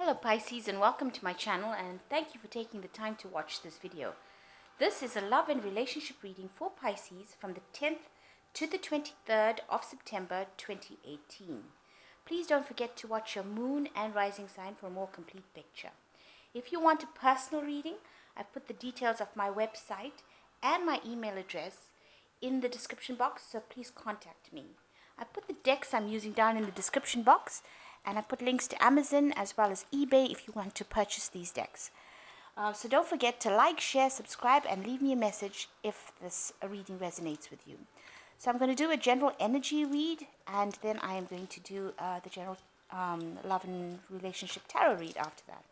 Hello Pisces, and welcome to my channel, and thank you for taking the time to watch this video. This is a love and relationship reading for Pisces from the 10th to the 23rd of September 2018. Please don't forget to watch your moon and rising sign for a more complete picture. If you want a personal reading, I've put the details of my website and my email address in the description box, so please contact me. I put the decks I'm using down in the description box, and I put links to Amazon as well as eBay if you want to purchase these decks. So don't forget to like, share, subscribe, and leave me a message if this reading resonates with you. So I'm going to do a general energy read, and then I am going to do the general love and relationship tarot read after that.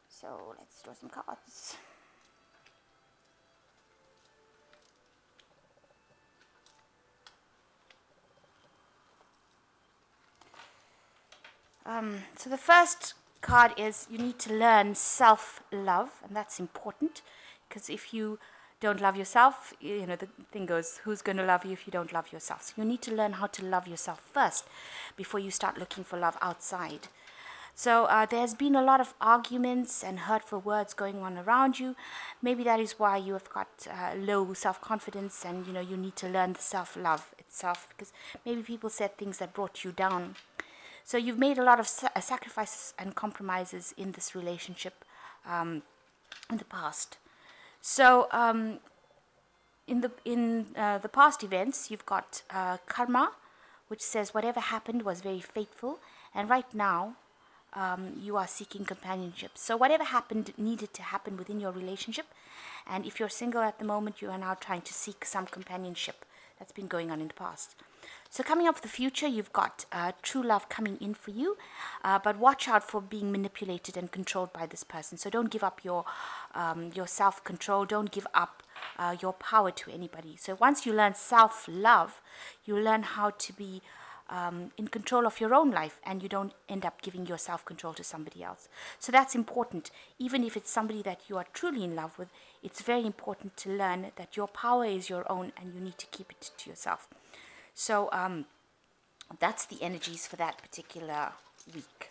So let's draw some cards. So the first card is you need to learn self-love, and that's important, because if you don't love yourself, you know, the thing goes, who's going to love you if you don't love yourself? So you need to learn how to love yourself first before you start looking for love outside. So there's been a lot of arguments and hurtful words going on around you. Maybe that is why you have got low self-confidence, and you know, you need to learn the self-love itself, because maybe people said things that brought you down. So you've made a lot of sacrifices and compromises in this relationship in the past. So in the past events, you've got karma, which says whatever happened was very fateful, and right now you are seeking companionship. So whatever happened needed to happen within your relationship, and if you're single at the moment, you are now trying to seek some companionship that's been going on in the past. So coming up for the future, you've got true love coming in for you, but watch out for being manipulated and controlled by this person. So don't give up your self-control. Don't give up your power to anybody. So once you learn self-love, you learn how to be in control of your own life, and you don't end up giving your self-control to somebody else. So that's important. Even if it's somebody that you are truly in love with, it's very important to learn that your power is your own, and you need to keep it to yourself. So that's the energies for that particular week.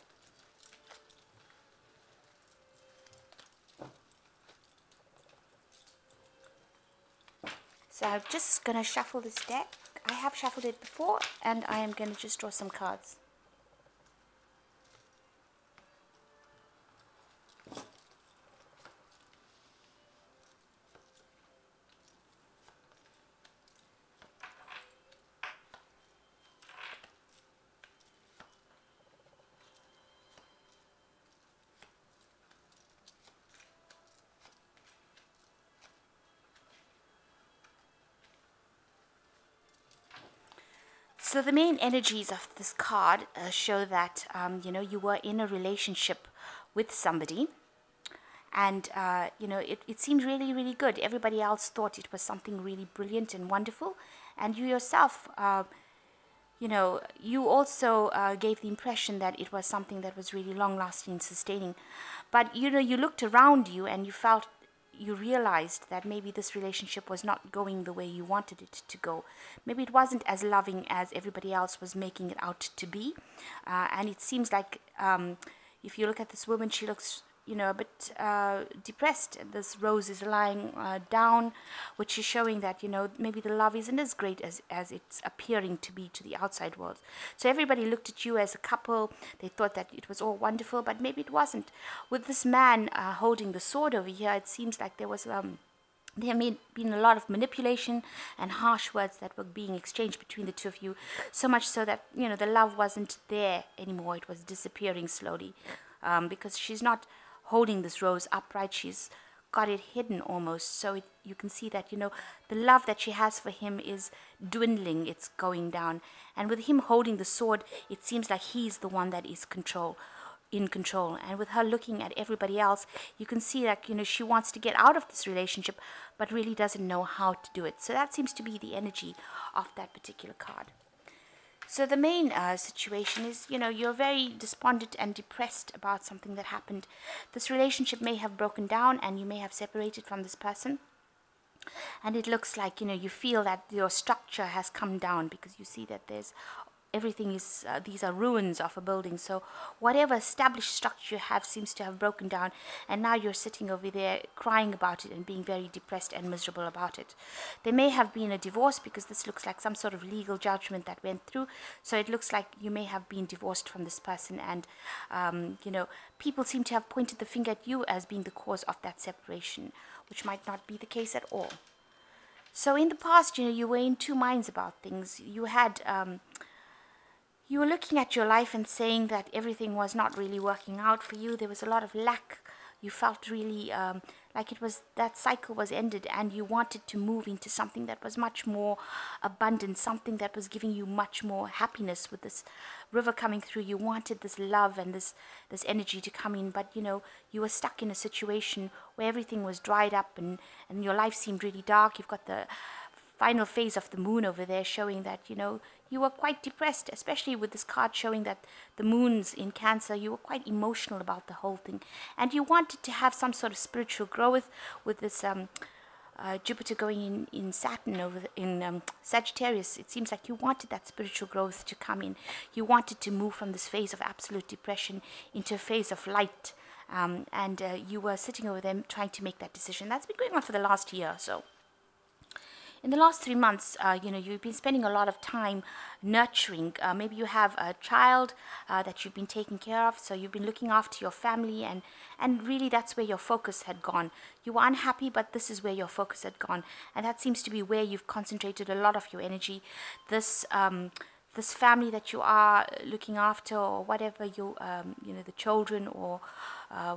So I'm just going to shuffle this deck. I have shuffled it before, and I am going to just draw some cards. So the main energies of this card show that you know, you were in a relationship with somebody, and you know, it seemed really, really good. Everybody else thought it was something really brilliant and wonderful, and you yourself, you know, you also gave the impression that it was something that was really long-lasting and sustaining. But you know, you looked around you and you realized that maybe this relationship was not going the way you wanted it to go. Maybe it wasn't as loving as everybody else was making it out to be. And it seems like if you look at this woman, she looks, you know, a bit depressed. This rose is lying down, which is showing that, you know, maybe the love isn't as great as it's appearing to be to the outside world. So everybody looked at you as a couple. They thought that it was all wonderful, but maybe it wasn't. With this man holding the sword over here, it seems like there was there may been a lot of manipulation and harsh words that were being exchanged between the two of you, so much so that, you know, the love wasn't there anymore. It was disappearing slowly, because she's not holding this rose upright. She's got it hidden almost, so you can see that, you know, the love that she has for him is dwindling. It's going down, and with him holding the sword, it seems like he's the one that is in control. And with her looking at everybody else, you can see that, you know, she wants to get out of this relationship, but really doesn't know how to do it. So that seems to be the energy of that particular card. So the main situation is, you know, you're very despondent and depressed about something that happened. This relationship may have broken down, and you may have separated from this person. And it looks like, you know, you feel that your structure has come down, because you see that there's everything is, these are ruins of a building. So whatever established structure you have seems to have broken down, and now you're sitting over there crying about it and being very depressed and miserable about it. There may have been a divorce, because this looks like some sort of legal judgment that went through. So it looks like you may have been divorced from this person, and people seem to have pointed the finger at you as being the cause of that separation, which might not be the case at all. So in the past, you were in two minds about things. You were looking at your life and saying that everything was not really working out for you. There was a lot of lack. You felt really like it was, that cycle was ended, and you wanted to move into something that was much more abundant, something that was giving you much more happiness. With this river coming through, you wanted this love and this energy to come in, but you were stuck in a situation where everything was dried up, and your life seemed really dark. You've got the final phase of the moon over there showing that you were quite depressed, especially with this card showing that the moon's in Cancer. You were quite emotional about the whole thing, and you wanted to have some sort of spiritual growth with this Jupiter going in Saturn in Sagittarius. It seems like you wanted that spiritual growth to come in. You wanted to move from this phase of absolute depression into a phase of light, and you were sitting over there trying to make that decision. That's been going on for the last year or so. In the last 3 months, you've been spending a lot of time nurturing. Maybe you have a child that you've been taking care of, so you've been looking after your family, and really that's where your focus had gone. You were unhappy, but this is where your focus had gone, and that seems to be where you've concentrated a lot of your energy. This family that you are looking after, or whatever the children, or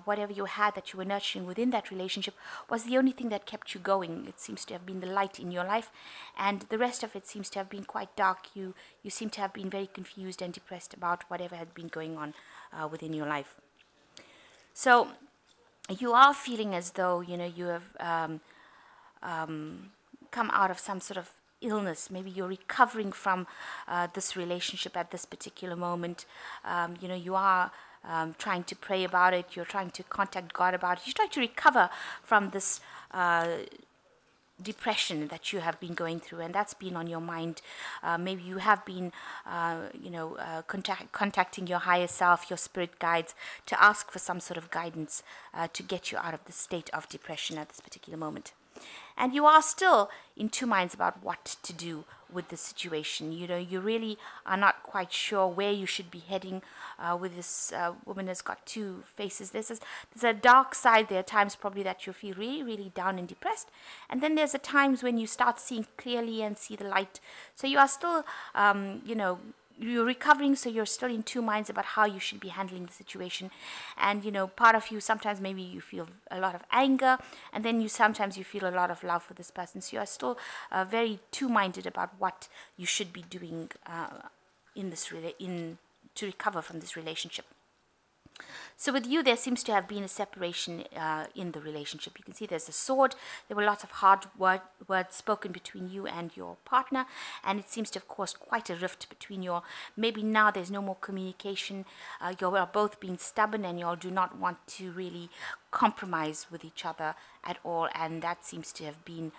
whatever you had that you were nurturing within that relationship, was the only thing that kept you going. It seems to have been the light in your life, and the rest of it seems to have been quite dark. You seem to have been very confused and depressed about whatever had been going on within your life. So you are feeling as though you have come out of some sort of illness. Maybe you're recovering from this relationship at this particular moment. You are trying to pray about it. You're trying to contact God about it. You're trying to recover from this depression that you have been going through, and that's been on your mind. Maybe you have been contacting your higher self, your spirit guides, to ask for some sort of guidance to get you out of the state of depression at this particular moment. And you are still in two minds about what to do with the situation. You really are not quite sure where you should be heading with this woman has got two faces. There's a dark side. There are times probably that you feel really, really down and depressed. And then there's the times when you start seeing clearly and see the light. So you are still, you're recovering, so you're still in two minds about how you should be handling the situation. And part of you, sometimes maybe you feel a lot of anger, and then sometimes you feel a lot of love for this person. So you are still very two-minded about what you should be doing to recover from this relationship. So with you, there seems to have been a separation in the relationship. You can see there's a sword. There were lots of hard words spoken between you and your partner, and it seems to have caused quite a rift between you. Maybe now there's no more communication. You are both being stubborn, and you all do not want to really compromise with each other at all, and that seems to have been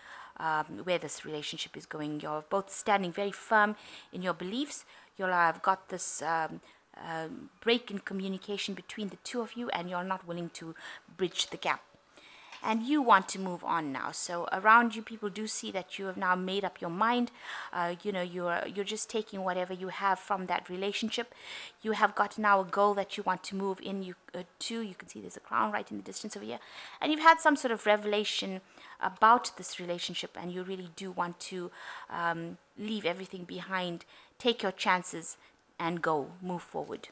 where this relationship is going. You're both standing very firm in your beliefs. You'll have got this break in communication between the two of you, and you're not willing to bridge the gap, and you want to move on now. So around you, people do see that you have now made up your mind. You're just taking whatever you have from that relationship. You have got now a goal that you want to move in you can see there's a crown right in the distance over here, and you've had some sort of revelation about this relationship, and you really do want to leave everything behind, take your chances, and move forward.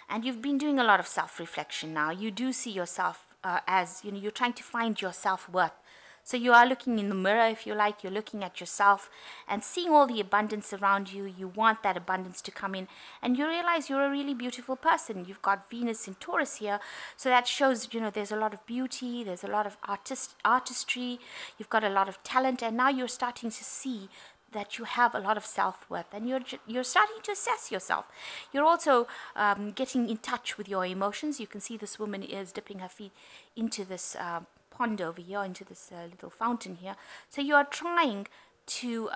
And you've been doing a lot of self-reflection now. You do see yourself as, you're trying to find your self-worth. So you are looking in the mirror, if you like. You're looking at yourself and seeing all the abundance around you. You want that abundance to come in, and you realize you're a really beautiful person. You've got Venus in Taurus here, so that shows, there's a lot of beauty, there's a lot of artistry, you've got a lot of talent, and now you're starting to see that you have a lot of self-worth, and you're starting to assess yourself. You're also getting in touch with your emotions. You can see this woman is dipping her feet into this pond over here, into this little fountain here. So you are trying to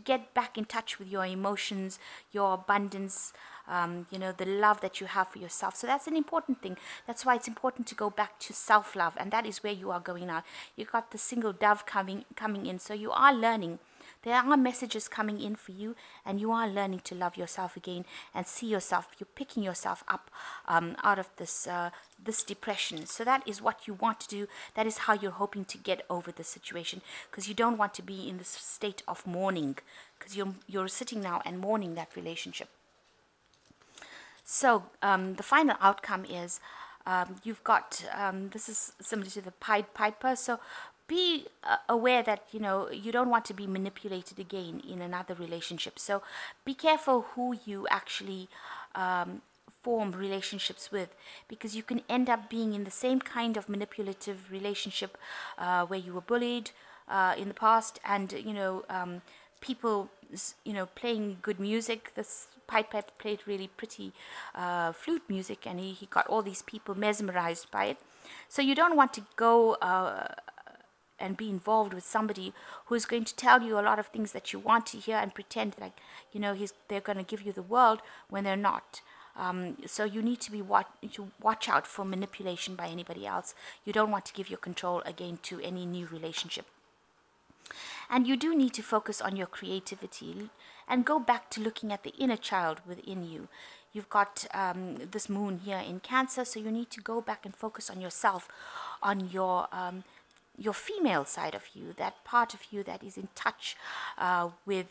get back in touch with your emotions, your abundance, the love that you have for yourself. So that's an important thing. That's why it's important to go back to self-love, and that is where you are going now. You got the single dove coming in, so you are learning. There are messages coming in for you, and you are learning to love yourself again and see yourself. You're picking yourself up out of this depression. So that is what you want to do. That is how you're hoping to get over the situation, because you don't want to be in this state of mourning, because you're sitting now and mourning that relationship. So the final outcome is you've got, this is similar to the Pied Piper, so be aware that, you don't want to be manipulated again in another relationship. So be careful who you actually form relationships with, because you can end up being in the same kind of manipulative relationship where you were bullied in the past, and, people, playing good music. This Pied Piper played really pretty flute music, and he got all these people mesmerized by it. So you don't want to go and be involved with somebody who is going to tell you a lot of things that you want to hear and pretend like, they're going to give you the world when they're not. So you need to watch out for manipulation by anybody else. You don't want to give your control again to any new relationship. And you do need to focus on your creativity and go back to looking at the inner child within you. You've got this moon here in Cancer, so you need to go back and focus on yourself, on your female side of you, that part of you that is in touch with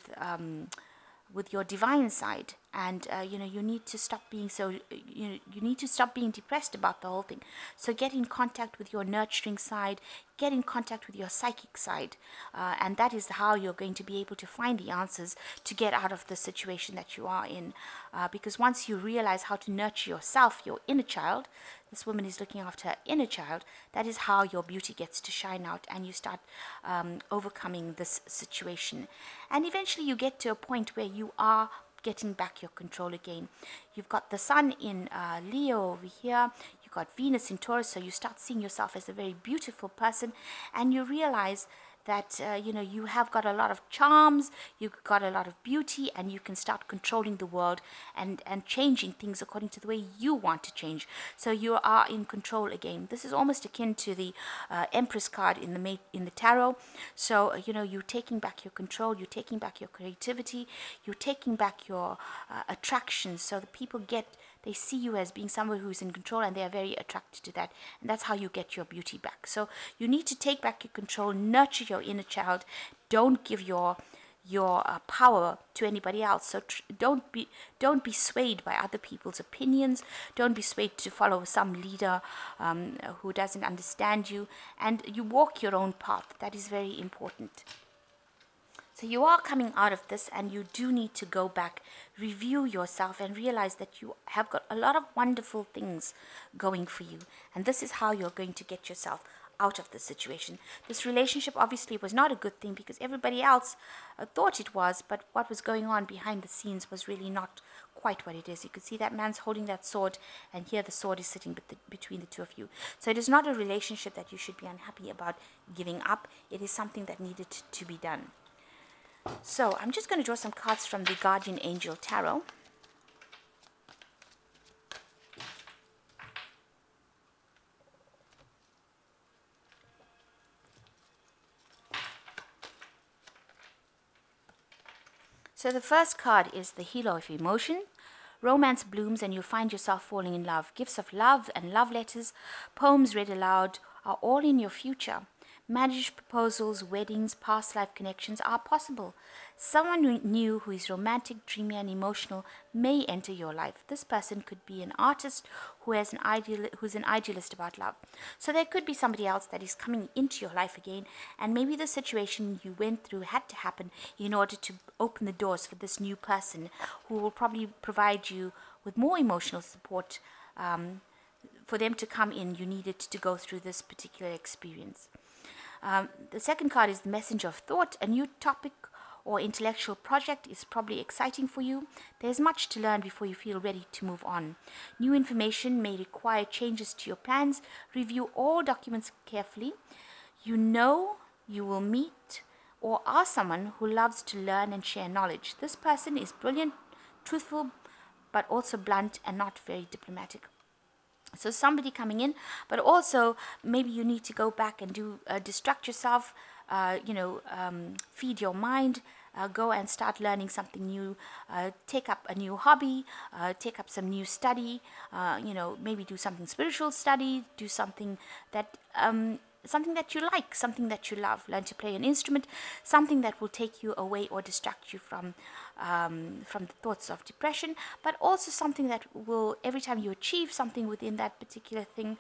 your divine side. And you need to stop being you need to stop being depressed about the whole thing. So get in contact with your nurturing side, get in contact with your psychic side, and that is how you're going to be able to find the answers to get out of the situation that you are in, because once you realize how to nurture yourself, your inner child, this woman is looking after her inner child, that is how your beauty gets to shine out, and you start overcoming this situation. And eventually you get to a point where you are getting back your control again. You've got the sun in Leo over here, you've got Venus in Taurus, so you start seeing yourself as a very beautiful person, and you realize that you have got a lot of charms, you've got a lot of beauty, and you can start controlling the world and changing things according to the way you want to change. So you are in control again. This is almost akin to the Empress card in the tarot. So you're taking back your control, you're taking back your creativity, you're taking back your attraction. So the people they see you as being someone who's in control, and they are very attracted to that. And that's how you get your beauty back. So you need to take back your control, nurture your inner child. Don't give your power to anybody else. So don't be swayed by other people's opinions. Don't be swayed to follow some leader who doesn't understand you. And you walk your own path. That is very important. So you are coming out of this, and you do need to go back, review yourself, and realize that you have got a lot of wonderful things going for you. And this is how you're going to get yourself out of the situation. This relationship obviously was not a good thing, because everybody else thought it was, but what was going on behind the scenes was really not quite what it is. You could see that man's holding that sword, and here the sword is sitting between the two of you. So it is not a relationship that you should be unhappy about giving up. It is something that needed to be done. So I'm just going to draw some cards from the Guardian Angel Tarot. So the first card is the Healer of Emotion. Romance blooms and you find yourself falling in love. Gifts of love and love letters, poems read aloud are all in your future. Marriage proposals, weddings, past life connections are possible. Someone new who is romantic, dreamy, and emotional may enter your life. This person could be an artist who's an idealist about love. So there could be somebody else that is coming into your life again, and maybe the situation you went through had to happen in order to open the doors for this new person who will probably provide you with more emotional support. For them to come in, you needed to go through this particular experience. The second card is the Messenger of Thought. A new topic or intellectual project is probably exciting for you. There's much to learn before you feel ready to move on. New information may require changes to your plans. Review all documents carefully. You know you will meet or are someone who loves to learn and share knowledge. This person is brilliant, truthful, but also blunt and not very diplomatic. So somebody coming in, but also maybe you need to go back and do distract yourself, feed your mind, go and start learning something new, take up a new hobby, take up some new study, maybe do something spiritual study, do something that you like, something that you love. Learn to play an instrument, something that will take you away or distract you from the thoughts of depression, but also something that will, every time you achieve something within that particular thing,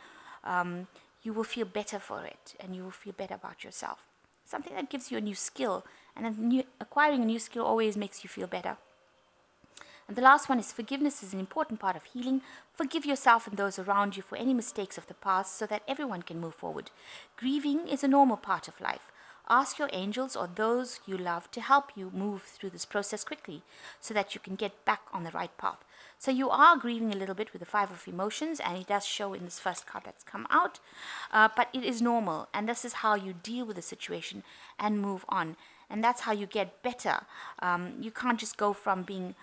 you will feel better for it, and you will feel better about yourself. Something that gives you a new skill, and acquiring a new skill always makes you feel better. And the last one is forgiveness is an important part of healing. Forgive yourself and those around you for any mistakes of the past so that everyone can move forward. Grieving is a normal part of life. Ask your angels or those you love to help you move through this process quickly so that you can get back on the right path. So you are grieving a little bit with the Five of Emotions, and it does show in this first card that's come out. But it is normal, and this is how you deal with the situation and move on. And that's how you get better. You can't just go from being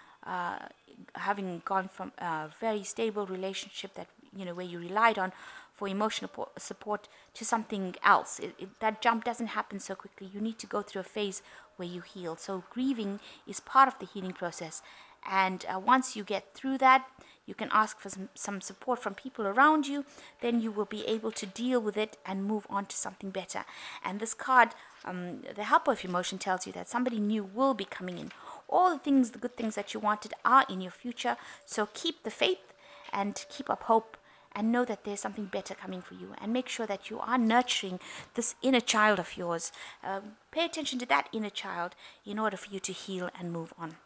having gone from a very stable relationship that where you relied on for emotional support to something else. That jump doesn't happen so quickly. You need to go through a phase where you heal. So grieving is part of the healing process, and once you get through that, you can ask for some support from people around you. Then you will be able to deal with it and move on to something better. And this card, the Helper of Emotion, tells you that somebody new will be coming in. All the good things that you wanted are in your future. So keep the faith and keep up hope, and know that there's something better coming for you. And make sure that you are nurturing this inner child of yours. Pay attention to that inner child in order for you to heal and move on.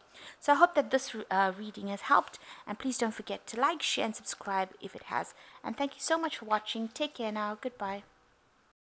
So I hope that this reading has helped. And please don't forget to like, share, and subscribe if it has. And thank you so much for watching. Take care now. Goodbye.